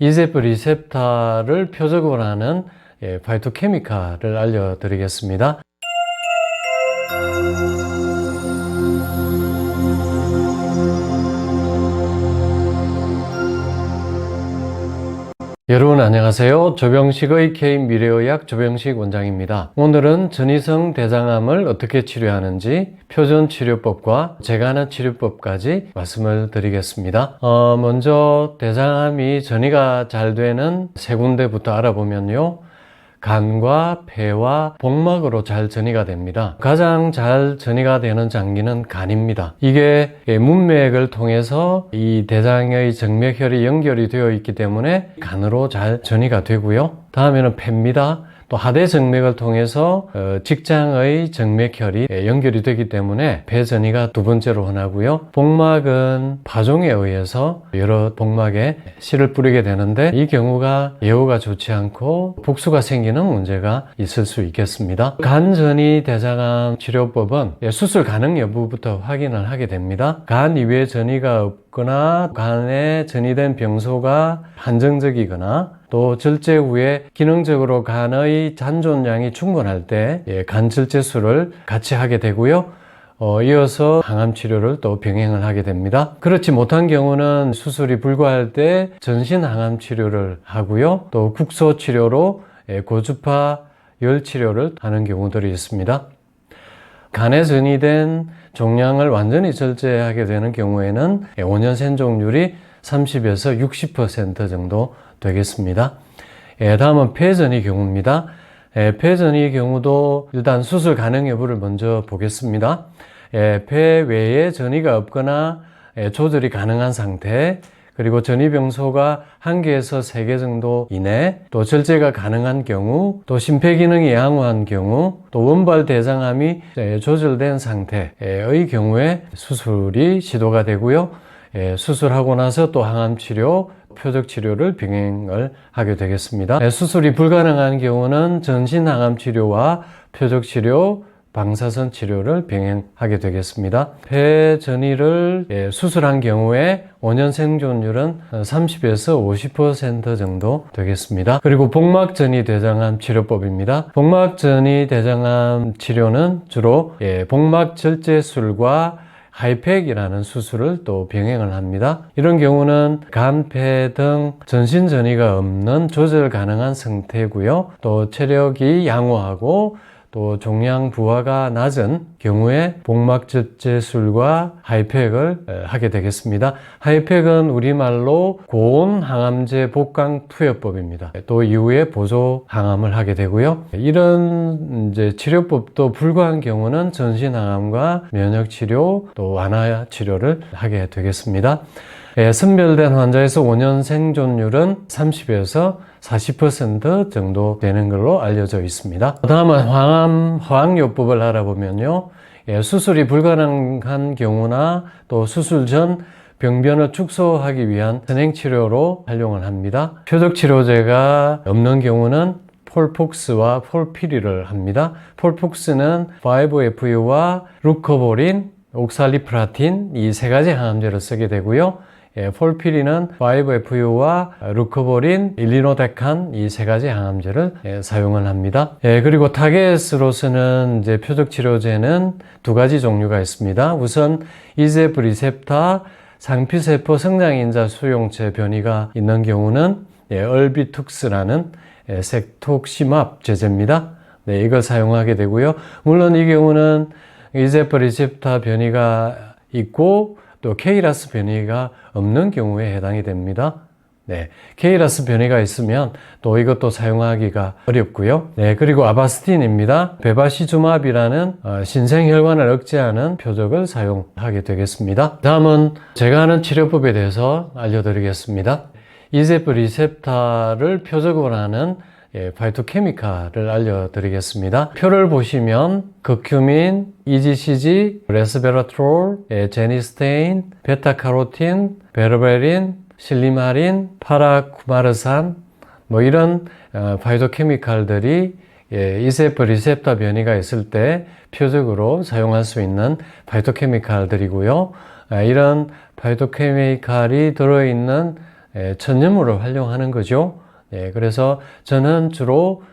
이제프 리셉터를 표적으로 하는 파이토케미칼을 알려드리겠습니다. 여러분 안녕하세요. 조병식의 K미래의학 조병식 원장입니다. 오늘은 전이성 대장암을 어떻게 치료하는지 표준치료법과 제가 하는 치료법까지 말씀을 드리겠습니다. 먼저 대장암이 전이가 잘 되는 세 군데부터 알아보면요. 간과 폐와 복막으로 잘 전이가 됩니다. 가장 잘 전이가 되는 장기는 간입니다. 이게 문맥을 통해서 이 대장의 정맥혈이 연결이 되어 있기 때문에 간으로 잘 전이가 되고요. 다음에는 폐입니다. 또 하대 정맥을 통해서 직장의 정맥혈이 연결이 되기 때문에 폐 전이가 두 번째로 흔하고요. 복막은 파종에 의해서 여러 복막에 씨를 뿌리게 되는데 이 경우가 예후가 좋지 않고 복수가 생기는 문제가 있을 수 있겠습니다. 간전이 대장암 치료법은 수술 가능 여부부터 확인을 하게 됩니다. 간 이외에 전이가 없거나 간에 전이된 병소가 한정적이거나 또 절제 후에 기능적으로 간의 잔존량이 충분할 때 간절제술을 같이 하게 되고요. 이어서 항암 치료를 또 병행을 하게 됩니다. 그렇지 못한 경우는 수술이 불가할 때 전신 항암 치료를 하고요. 또 국소 치료로 고주파 열 치료를 하는 경우들이 있습니다. 간에 전이된 종양을 완전히 절제하게 되는 경우에는 5년 생존율이 30에서 60% 정도 되겠습니다. 다음은 폐전이 경우입니다. 폐전이 경우도 일단 수술 가능 여부를 먼저 보겠습니다. 폐 외에 전이가 없거나 조절이 가능한 상태, 그리고 전이병소가 1개에서 3개 정도 이내, 또 절제가 가능한 경우, 또 심폐기능이 양호한 경우, 또 원발 대장암이 조절된 상태의 경우에 수술이 시도가 되고요. 수술하고 나서 또 항암치료, 표적치료를 병행을 하게 되겠습니다. 수술이 불가능한 경우는 전신 항암치료와 표적치료, 방사선 치료를 병행하게 되겠습니다. 폐 전이를 수술한 경우에 5년 생존율은 30에서 50% 정도 되겠습니다. 그리고 복막전이 대장암 치료법입니다. 복막전이 대장암 치료는 주로 복막절제술과 하이팩이라는 수술을 또 병행을 합니다. 이런 경우는 간, 폐 등 전신 전이가 없는 조절 가능한 상태고요. 또 체력이 양호하고 또 종양 부하가 낮은 경우에 복막절제술과 하이팩을 하게 되겠습니다. 하이팩은 우리말로 고온 항암제 복강 투여법입니다. 또 이후에 보조 항암을 하게 되고요. 이런 치료법도 불가한 경우는 전신 항암과 면역 치료, 또 완화 치료를 하게 되겠습니다. 선별된 환자에서 5년 생존율은 30에서 40% 정도 되는 걸로 알려져 있습니다. 다음은 화학요법을 알아보면요. 수술이 불가능한 경우나 또 수술 전 병변을 축소하기 위한 선행치료로 활용을 합니다. 표적치료제가 없는 경우는 폴폭스와 폴피리를 합니다. 폴폭스는 5FU와 루커보린, 옥살리프라틴 이 세 가지 항암제를 쓰게 되고요. 폴피리는 5FU와 루커보린, 일리노데칸 이 세 가지 항암제를 사용을 합니다. 그리고 타겟으로서는 표적치료제는 두 가지 종류가 있습니다. 우선 이제프 리셉터 상피세포 성장인자 수용체 변이가 있는 경우는 얼비툭스라는 섹톡시맙 제제입니다. 이걸 사용하게 되고요. 물론 이 경우는 이제프 리셉터 변이가 있고 또 케이라스 변이가 없는 경우에 해당이 됩니다. 케이라스 변이가 있으면 또 이것도 사용하기가 어렵고요. 그리고 아바스틴입니다. 베바시주맙이라는 신생혈관을 억제하는 표적을 사용하게 되겠습니다. 다음은 제가 하는 치료법에 대해서 알려드리겠습니다. 이제프 리셉터를 표적으로 하는 파이토케미칼을 알려드리겠습니다. 표를 보시면 커큐민, EGCG, 레스베라트롤, 제니스테인, 베타카로틴, 베르베린, 실리마린, 파라쿠마르산 이런 파이토케미칼들이 이제프 리셉터 변이가 있을 때 표적으로 사용할 수 있는 파이토케미칼들이고요. 이런 파이토케미칼이 들어있는 천연물을 활용하는 거죠. 그래서 저는 주로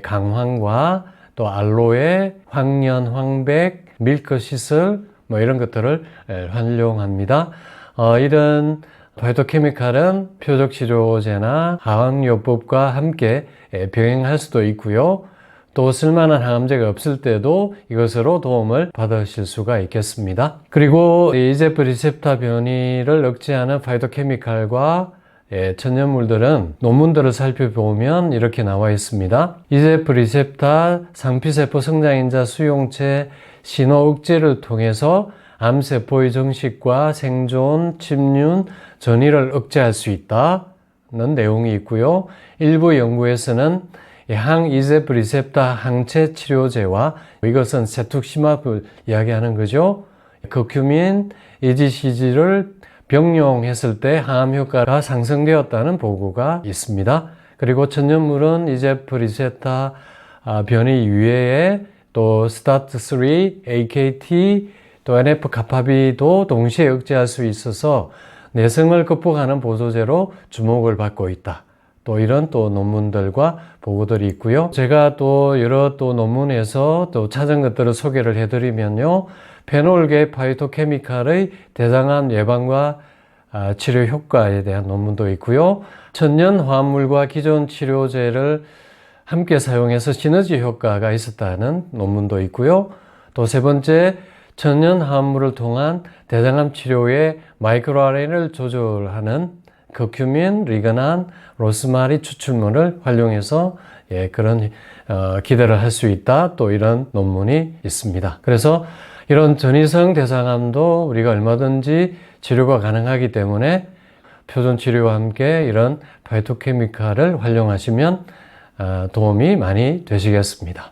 강황과 또 알로에, 황련, 황백, 밀크시슬 뭐 이런 것들을 활용합니다. 이런 파이토케미칼은 표적치료제나 항암요법과 함께 병행할 수도 있고요. 또 쓸만한 항암제가 없을 때도 이것으로 도움을 받으실 수가 있겠습니다. 그리고 이제프 리셉터 변이를 억제하는 파이토케미칼과 천연물들은 논문들을 살펴보면 이렇게 나와 있습니다. 이제프 리셉터 상피세포 성장인자 수용체 신호 억제를 통해서 암세포의 정식과 생존, 침륜, 전이를 억제할 수 있다는 내용이 있고요. 일부 연구에서는 항이제프 리셉터 항체 치료제와 이것은 세툭시맙을 이야기하는 거죠. 커큐민, EGCG를 병용했을 때 항암 효과가 상승되었다는 보고가 있습니다. 그리고 천연물은 이제프 리셉터 변이 이외에 또 STAT3, AKT, 또 NF-kappaB도 동시에 억제할 수 있어서 내성을 극복하는 보조제로 주목을 받고 있다. 또 이런 또 논문들과 보고들이 있고요. 제가 또 여러 또 논문에서 또 찾은 것들을 소개를 해드리면요. 페놀계 파이토케미칼의 대장암 예방과 치료 효과에 대한 논문도 있고요. 천연 화합물과 기존 치료제를 함께 사용해서 시너지 효과가 있었다는 논문도 있고요. 또 세 번째, 천연 화합물을 통한 대장암 치료에 마이크로 RNA를 조절하는 커큐민, 리그난, 로스마리 추출물을 활용해서 그런 기대를 할 수 있다. 또 이런 논문이 있습니다. 그래서 이런 전이성 대장암도 우리가 얼마든지 치료가 가능하기 때문에 표준 치료와 함께 이런 파이토케미칼을 활용하시면 도움이 많이 되시겠습니다.